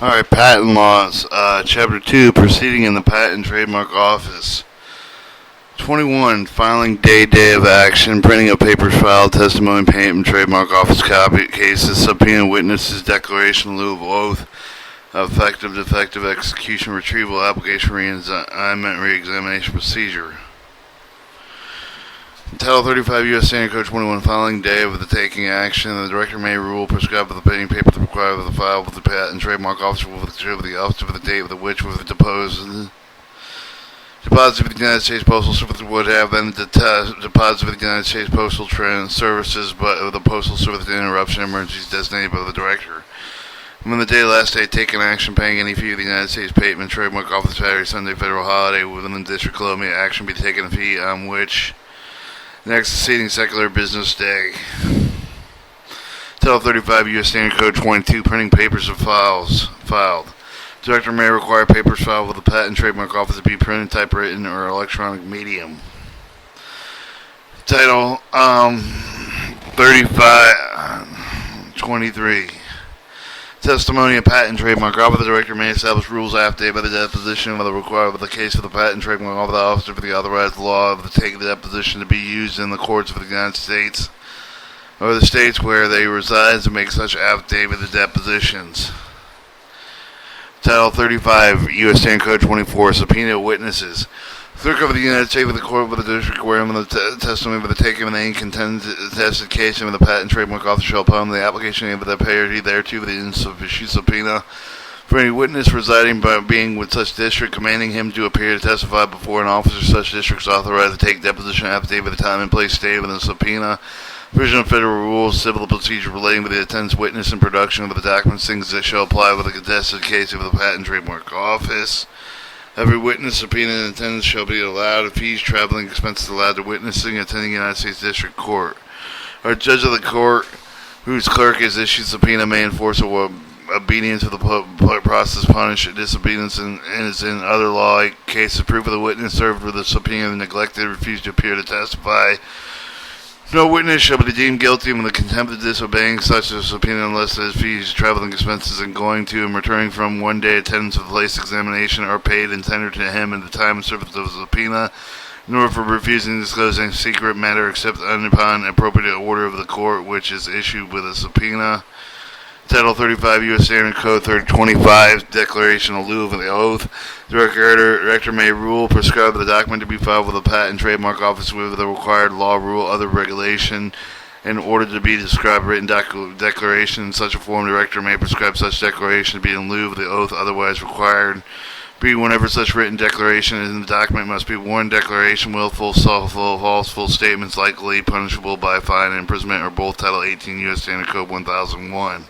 Alright, patent laws. Chapter 2, proceeding in the Patent and Trademark Office. 21, filing day of action, printing of papers filed, testimony, patent and trademark office copy cases, subpoena witnesses, declaration in lieu of oath, effective, defective execution, retrieval, application, re-examination procedure. Title 35 U.S. Standard Code 21, filing day of the taking action. The director may rule prescribed with the pending paper required with the file with the patent and trademark officer with the officer with the date with which with the deposit of the United States Postal Service would have then the deposit of the United States Postal Services, but with the Postal Service interruption emergencies designated by the director. When the day last day taken action paying any fee of the United States Patent and Trademark Office Saturday, Sunday, federal holiday within the District of Columbia, action be taken a fee on which next succeeding secular business day. Title 35 U.S. Standard Code 22, printing papers of files filed. Director may require papers filed with the Patent and Trademark Office to be printed, typewritten, or electronic medium. Title 23. Testimony of Patent and Trademark Office. The director may establish rules after by the deposition of the required with the case of the Patent and Trademark Office, the officer for the authorized law of the take of the deposition to be used in the courts of the United States or the states where they reside to make such affidavit of depositions. Title 35 U.S. Standard Code 24, subpoena witnesses. Clerk of the United States with the court with the district where the testimony of the taking of any contested case of the Patent and Trademark Office shall upon the application of the parity thereto with the insufficient subpoena for any witness residing by being with such district, commanding him to appear to testify before an officer of such districts authorized to take deposition affidavit at the time and place stated within the subpoena. Provision of federal rules, civil procedure relating to the attendance, witness, and production of the documents, things that shall apply with a contested case of the Patent and Trademark Office. Every witness, subpoena, and attendance shall be allowed. Fees, traveling expenses allowed to witnessing, attending United States District Court. Our judge of the court, whose clerk is issued subpoena, may enforce obedience of the process, punish disobedience, and is in other law cases. Proof of the witness served with the subpoena neglected, refused to appear to testify. No witness shall be deemed guilty of the contempt of disobeying such a subpoena unless his fees, traveling expenses, and going to and returning from one day attendance of the place examination are paid and tendered to him at the time of service of the subpoena, nor for refusing to disclose any secret matter except upon appropriate order of the court which is issued with a subpoena. Title 35 U.S. Standard Code 25, declaration in lieu of the oath. The director may rule, prescribe the document to be filed with the Patent and Trademark Office with the required law, rule, other regulation, in order to be described written declaration in such a form. The director may prescribe such declaration to be in lieu of the oath otherwise required. B. Whenever such written declaration is in the document must be one declaration, willful, false, false statements likely punishable by fine and imprisonment, or both. Title 18 U.S. Standard Code 1001.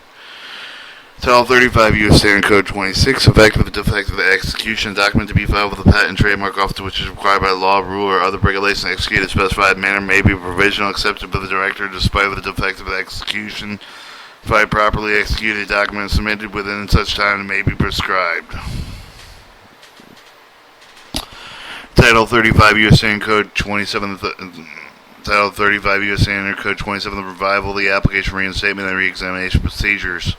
Title 35 U.S. Standard Code 26, effective and defective execution, document to be filed with the Patent and Trademark Office which is required by law, rule, or other regulation executed in a specified manner may be provisional, accepted by the director despite the defective execution. If I properly executed a document submitted within such time, it may be prescribed. Title 35 U.S. Standard Code 27, Title 35 U.S. Standard Code 27, the revival, the application, reinstatement, and re-examination procedures.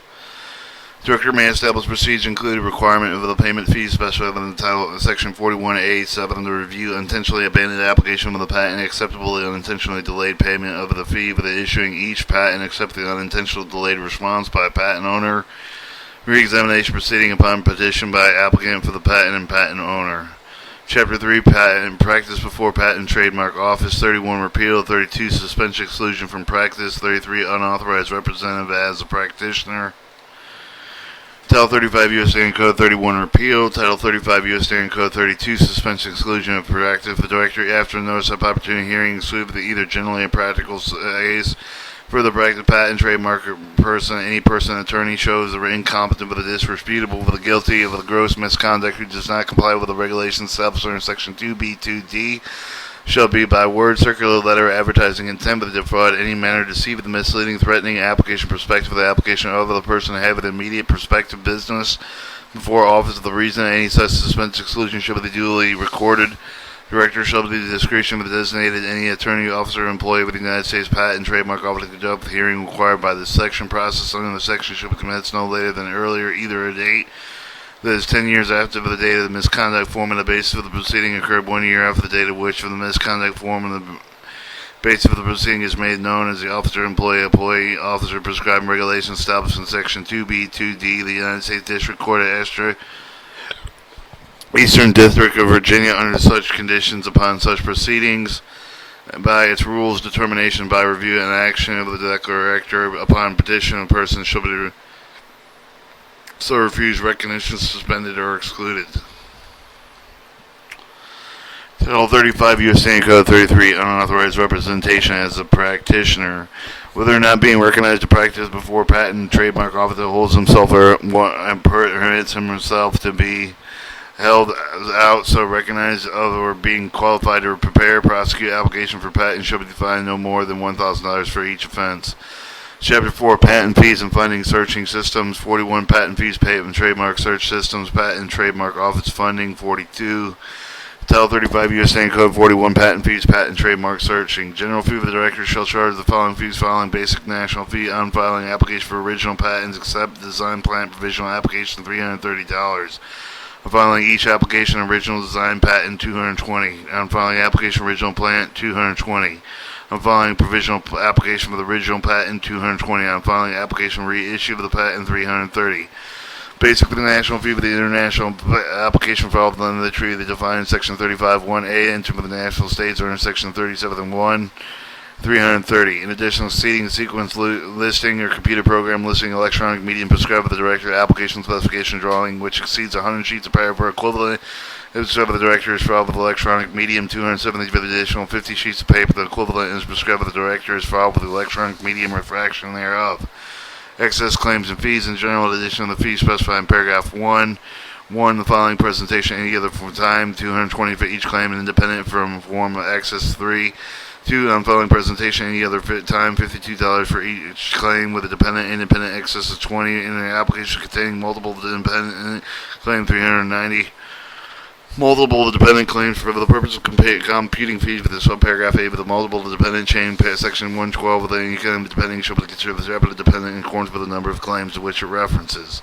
Director may establish procedures including requirement of the payment fees specified in the title section 41A7 to review intentionally abandoned application of the patent, acceptable the unintentionally delayed payment of the fee for the issuing each patent, except the unintentional delayed response by a patent owner, re-examination proceeding upon petition by applicant for the patent and patent owner. Chapter 3, Patent Practice before Patent and Trademark Office. 31, Repeal. 32, Suspension exclusion from practice. 33, Unauthorized representative as a practitioner. Title 35 U.S. Standard Code 31, repeal. Title 35 U.S. Standard Code 32, suspension exclusion of practice. The director, after notice of opportunity hearing, exclude either generally and practical case for the patent trademark person, any person, attorney shows the incompetent with the disreputable with the guilty of the gross misconduct who does not comply with the regulations established in Section 2B2D shall be by word, circular, letter, advertising, intent to defraud, any manner, deceive, misleading, threatening, application, prospective of the application of the person have an immediate prospective business before office of the reason any such suspense exclusion shall be duly recorded. Director shall be the discretion of the designated any attorney, officer, or employee with the United States Patent and Trademark Office to conduct the hearing required by this section. Process under the section shall be commenced no later than earlier, either a date that is 10 years after the date of the misconduct form and the basis of the proceeding occurred 1 year after the date of which for the misconduct form and the basis of the proceeding is made known as the officer, employee, officer prescribing regulations established in Section 2B, 2D, the United States District Court of Astra, Eastern District of Virginia, under such conditions upon such proceedings, by its rules, determination by review and action of the director upon petition of person shall be so refused, recognition, suspended, or excluded. Title 35 U.S. Code 33, unauthorized representation as a practitioner. Whether or not being recognized to practice before patent and trademark office holds himself or permits himself to be held out so recognized of or being qualified to prepare, prosecute application for patent shall be defined no more than $1,000 for each offense. Chapter 4, Patent Fees and Funding Searching Systems. 41, Patent Fees, Patent and Trademark Search Systems. Patent and Trademark Office Funding. 42, Title 35 U.S. Code 41, Patent Fees, Patent and Trademark Searching. General fee for the director shall charge the following fees following: basic national fee on filing application for original patents, except design plant provisional application, $330. On filing each application original design patent, $220. On filing application original plant, $220. On filing provisional application for the original patent, $220. On filing application reissue of the patent, $330. Basic for the national fee for the international application filed under the treaty defined in Section 35(1)(a), and for the national states or in Section 37(1), $330. In addition, seating sequence listing or computer program listing electronic medium prescribed by the director, application specification drawing which exceeds 100 sheets of paper equivalent if prescribed by the director is filed with electronic medium, 270 for the additional 50 sheets of paper the equivalent is prescribed by the director is filed with electronic medium or fraction thereof. Excess claims and fees in general, in addition to the fees specified in paragraph 1. 1. The following presentation any other time, $220 for each claim and independent from form of excess. 3. 2. On following presentation any other time, $52 for each claim with a independent excess of $20 in an application containing multiple dependent claim, $390. Multiple dependent claims for the purpose of computing fees for the subparagraph A with the multiple dependent chain, section 112 of the any kind of dependent shall be considered as rapid dependent in accordance with the number of claims to which it references.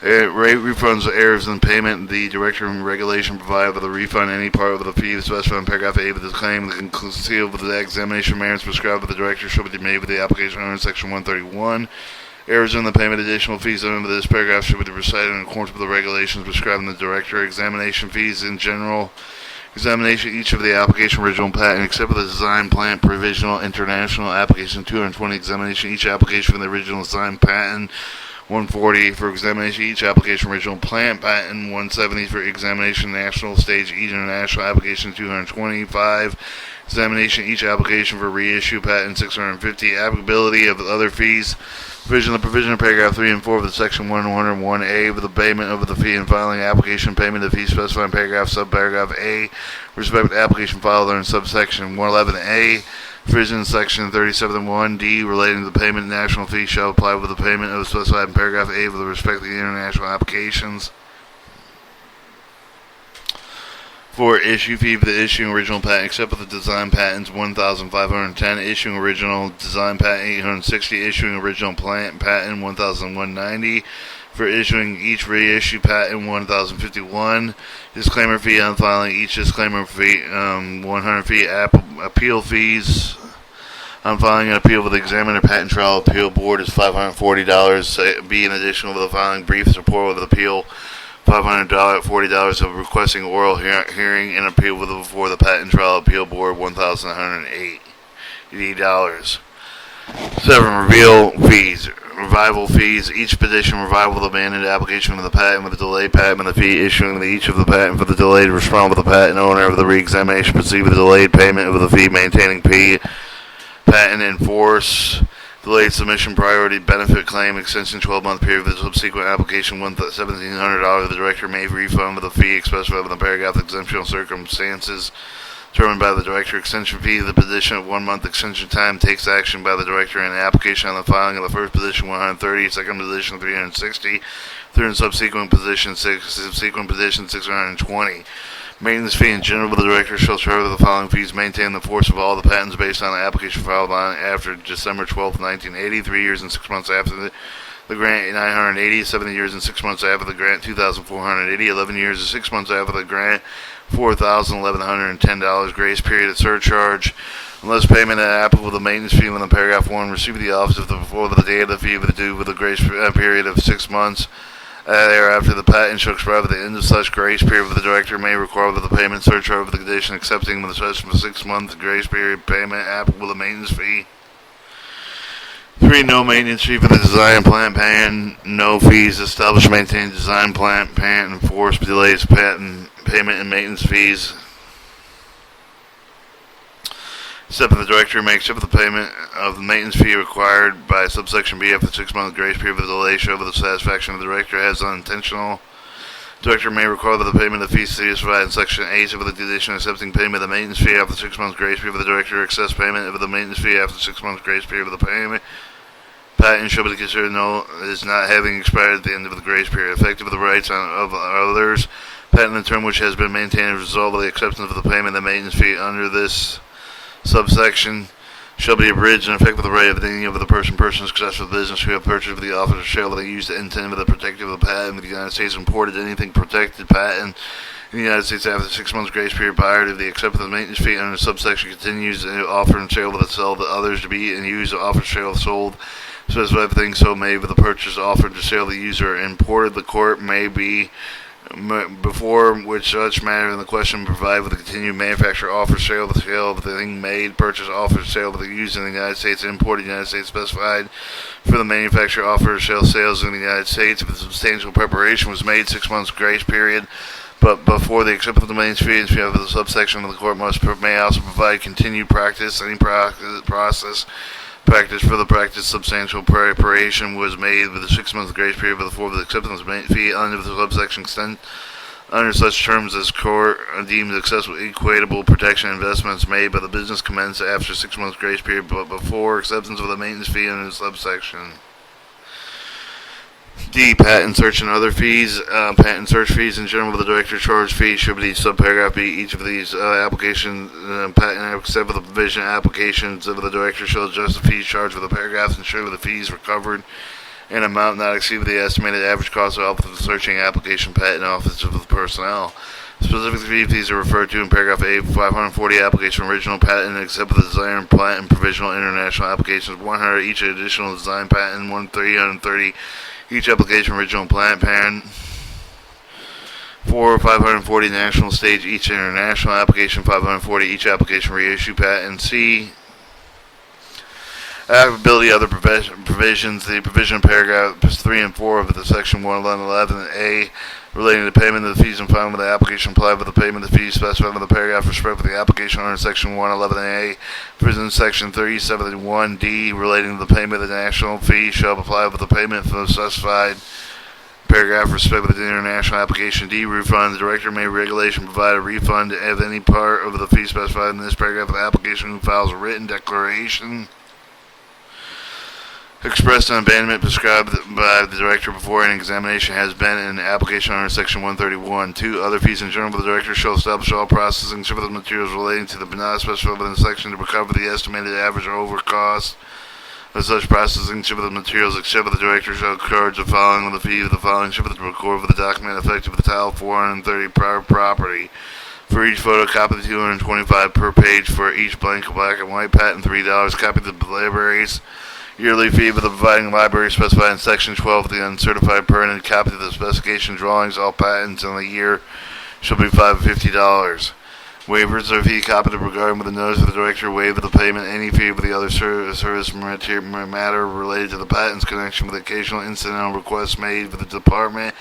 Rate refunds errors in payment. The director and regulation provide for the refund any part of the fee specified in paragraph A of the claim concealed with the examination merits prescribed by the director shall be made with the application under section 131. Errors in the payment additional fees under this paragraph should be recited in accordance with the regulations prescribed in the director. Examination fees in general. Examination each of the application original patent except for the design plant provisional international application, $220. Examination each application for the original design patent, $140. For examination each application original plant patent, $170. For examination national stage each international application, $225. Examination each application for reissue patent, $650. Applicability of other fees. Provision of paragraph 3 and 4 of the section 101A of the payment of the fee and filing application payment of fee specified in paragraph subparagraph A respect to application filed under subsection 111A. Provision in section 37(1)D relating to the payment of national fee shall apply with the payment of specified in paragraph A with respect to the international applications. For issue fee for the issuing original patent, except for the design patents, $1,510. Issuing original design patent, $860. Issuing original plant patent, $1,190. For issuing each reissue patent, $1,051. Disclaimer fee on filing each disclaimer fee, $100 fee. Appeal fees on filing an appeal with the Examiner Patent Trial Appeal Board is $540. Be in addition with the filing brief support with appeal, $500, $40 of requesting oral hearing and appeal before the Patent Trial Appeal Board, $1,180. 7. Revival fees. Each petition revival of the abandoned application of the patent with a delayed patent and the fee issuing each of the patent for the delayed respond with the patent owner of the re-examination proceed with the delayed payment of the fee maintaining patent in force. Delayed submission priority benefit claim extension 12-month period for the subsequent application, $1,700. The director may refund with a fee specified in the paragraph exemption circumstances determined by the director. Extension fee. The petition of 1 month extension time takes action by the director in the application on the filing of the first petition, $130. Second petition, $360. Third and subsequent petition, $620. Maintenance fee in general, the director shall charge the following fees: maintain the force of all the patents based on the application filed on after December 12, 1980, 3 years and 6 months after the grant 980, 7 years and 6 months after the grant 2,480, 11 years and 6 months after the grant $4,1110 grace period at surcharge. Unless payment applicable to the maintenance fee within paragraph 1 received the office before the date of the fee with due with a grace period of 6 months. Thereafter, the patent shall expire at the end of such grace period. The director may require the payment surcharge with the condition accepting the such 6-month grace period payment applicable to the maintenance fee. 3. No maintenance fee for the design plant patent. No fees established, maintain design plant patent, enforce delays patent payment and maintenance fees. Except if the director may accept the payment of the maintenance fee required by subsection B after the 6-month grace period of the delay show the satisfaction of the director as unintentional. The director may require that the payment of the fee specified in section 8 of the condition accepting payment of the maintenance fee after the 6-month grace period of the director access payment of the maintenance fee after the 6-month grace period of the payment. Patent shall be considered as not having expired at the end of the grace period. Effective of the rights of others. Patent in term which has been maintained as a result of the acceptance of the payment of the maintenance fee under this subsection shall be abridged and effective the right of any of the persons successful of the business who have purchased of the office or shall they use the intent of the protective of the patent of the United States imported anything protected patent in the United States after the 6 months grace period prior to the acceptance of the maintenance fee under the subsection continues to offer and sale to sell to others to be and use offer sale sold specified things so made with the purchase offered to sale the user imported the court may be before which such matter in the question provide with the continued manufacture, offer, sale, the sale of the thing made, purchase, offer, sale of the used in the United States, imported in the United States specified for the manufacture, offer, sale, sales in the United States. If the substantial preparation was made 6 months grace period, but before the acceptance of the maintenance fee of the subsection of the court may also provide continued practice, any practice for the practice substantial preparation was made with a 6 month grace period before the acceptance of maintenance fee under the subsection extent under such terms as court deemed accessible equitable protection investments made by the business commenced after 6 months grace period but before acceptance of the maintenance fee under the subsection. D. Patent search and other fees. Patent search fees in general, the director charge fee should be subparagraph B. Each of these applications, patent except for the provision applications of the director shall adjust the fees charged for the paragraphs and ensure the fees recovered in amount not exceed the estimated average cost of the searching application patent office of the personnel. Specific fees are referred to in paragraph A. 540 application original patent except for the design and plant and provisional international applications. 100 each additional design patent. 330 each application original plant patent. 4. 540 national stage each international application. 540 each application reissue patent. C. Applicability other provisions. The provision paragraphs 3 and 4 of the section 111A relating to payment of the fees and fine with the application applied with the payment of the fees specified in the paragraph respect for the application under section 111A. Provision section 371D relating to the payment of the national fee shall apply with the payment for the specified paragraph respect with the international application. D. Refund. The director may regulation provide a refund of any part of the fee specified in this paragraph of the application who files a written declaration expressed an abandonment prescribed by the director before an examination has been in the application under section 131. 2. Other fees in general, the director shall establish all processing surplus materials relating to the not specified within the section to recover the estimated average or over cost of such processing surplus materials, except for the director shall charge the following with the fee of the following surplus to record for the document effective with the title 430 prior property. For each photocopy, $225 per page. For each blank black and white patent, $3. Copy of the libraries. Yearly fee for the providing library specified in section 12 of the uncertified permanent copy of the specification drawings. All patents in the year shall be $550. Waivers of fee copied regarding with the notice of the director waive the payment any fee for the other service matter related to the patents connection with occasional incidental requests made for the department,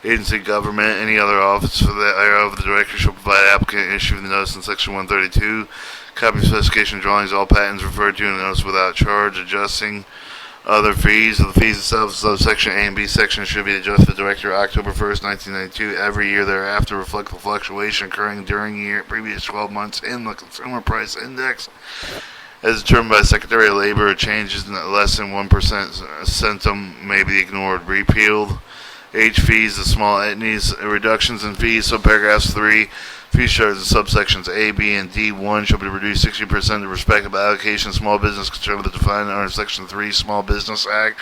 agency, government, any other office for the thereof. The director shall provide applicant issue the notice in section 132. Copy of specification drawings, all patents referred to in the notice without charge. Adjusting other fees. The fees itself, subsection A and B section should be adjusted to the director October 1st, 1992. Every year thereafter reflect the fluctuation occurring during previous 12 months in the consumer price index as determined by the Secretary of Labor. Changes in less than 1% centum may be ignored. Repealed. H. Fees, the small entities, reductions in fees, subparagraphs 3. Fees charged in subsections A, B, and D1 shall be reduced 60% of the respective allocation of small business concerned with the defined under Section 3 Small Business Act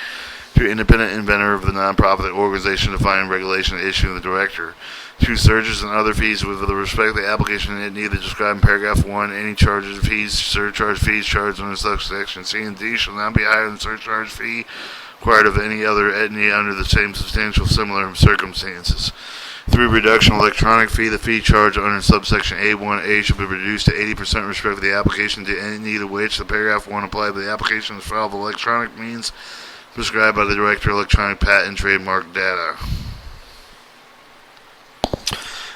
to independent inventor of the nonprofit organization defining regulation issuing the director. 2. Surcharges and other fees with respect to the application it neither described in paragraph 1. Any charges, fees, surcharge fees charged under subsection C and D shall not be higher than surcharge fee required of any other entity under the same substantial similar circumstances. 3. Reduction of electronic fee. The fee charged under subsection A1A shall be reduced to 80% with respect to the application to any to which the paragraph 1 applied to the application is filed with electronic means prescribed by the Director of Electronic Patent and Trademark Data.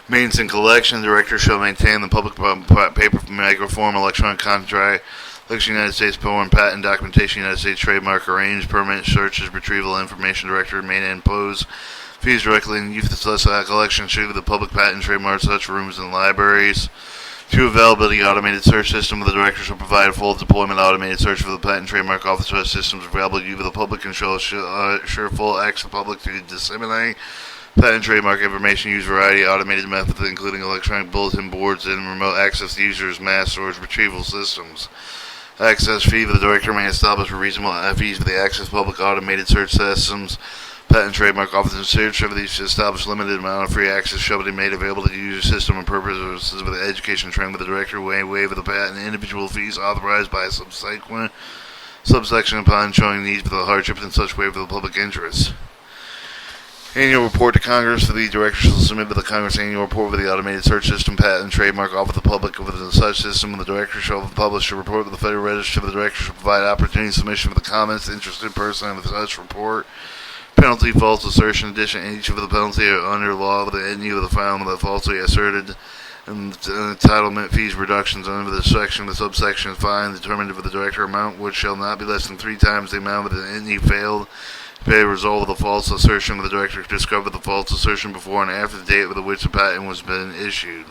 Maintenance and collection. The Director shall maintain the public paper microform electronic contract, United States Foreign Patent Documentation, United States Trademark, arrange, permanent searches, retrieval, information director, may impose fees directly in use of such collection should the public patent trademark such rooms and libraries. 2. Availability automated search system. The director shall provide a full deployment automated search for the patent trademark office such systems available to you for the public and shall assure full access to the public to disseminate patent trademark information. Use variety of automated methods including electronic bulletin boards and remote access to users mass storage retrieval systems. Access fee. The director may establish a reasonable fees for the access public automated search systems. Patent and Trademark Office and search of these to establish limited amount of free access shall be made available to the user system and purposes of the education training with the director may waive the patent individual fees authorized by a subsection upon showing needs for the hardships in such way for the public interest. Annual report to Congress. The director shall submit to the Congress annual report with the automated search system, patent and trademark office of the public within such system. The director shall publish a report with the Federal Register. The director shall provide opportunity submission for the comments interested person of such report. Penalty, false assertion, addition, and each of the penalty are under law with the entity of the filing with the falsely asserted entitlement fees reductions under the section, the subsection fine determined for the director amount which shall not be less than 3 times the amount of the entity failed to pay a result of the false assertion with the director to discover the false assertion before and after the date with which the patent was been issued.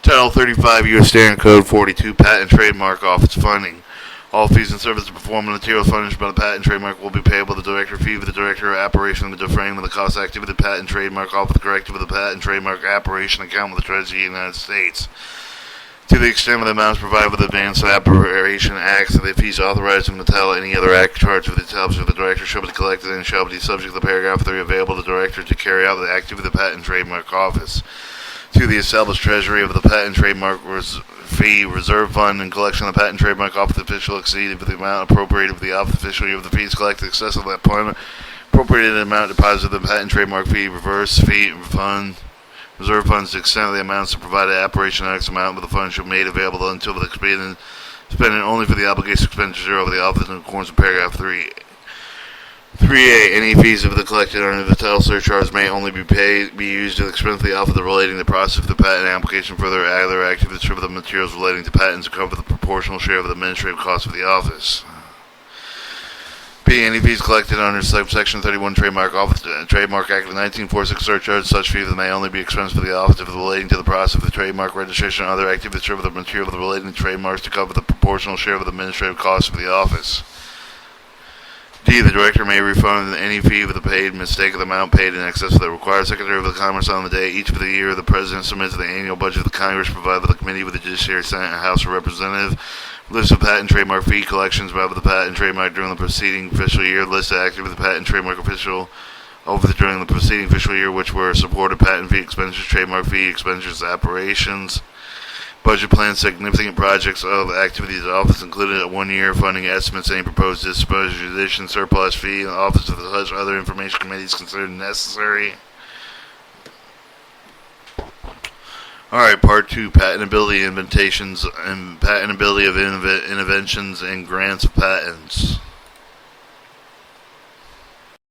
Title 35 U.S. Standard Code 42 Patent and Trademark Office Funding. All fees and services performed and materials furnished by the patent and trademark will be payable to the director. Fee for the director of operation of the frame of the cost activity of the patent and trademark office corrective of the patent and trademark operation account with the Treasury of the United States. To the extent of the amounts provided with advance operation acts, the fees authorized in the title any other act charged with the establishment of the director shall be collected and shall be subject to the paragraph 3 available to the director to carry out the activity of the patent and trademark office. To the established treasury of the patent and trademark fee reserve fund and collection of the patent and trademark office official exceeded for the amount appropriated for the office official year of the fees collected excess of that point appropriated amount deposited in the patent and trademark fee reverse fee fund reserve funds to the extent of the amounts to provide an operation X amount with the funds shall be made available until the expended only for the obligation expenditure of the office in accordance with paragraph 3. 3A. Any fees of the collected under the title surcharge may only be used to expense the office relating to the process of the patent application for their other activities of the materials relating to patents to cover the proportional share of the administrative costs of the office. B. Any fees collected under subsection 31 Trademark Office Trademark Act of 1946 surcharge. Such fees may only be expensed for the office if relating to the process of the trademark registration and other activities of the material relating to trademarks to cover the proportional share of the administrative costs of the office. D. The director may refund any fee of the paid mistake of the amount paid in excess of the required Secretary of the Commerce on the day each of the year the President submits the annual budget of the Congress provided by the Committee with the Judiciary, Senate, and House of Representatives. List of patent and trademark fee collections by the patent and trademark during the preceding fiscal year. List of active with the patent and trademark official during the preceding fiscal year which were supported patent fee expenditures, trademark fee expenditures, operations. Budget plan significant projects of activities of the office included at 1 year funding estimates, any proposed disposition, surplus fee, and office of such other information committees considered necessary. Alright, Part 2, Patentability, Inventations, and Patentability of Inventions and Grants of Patents.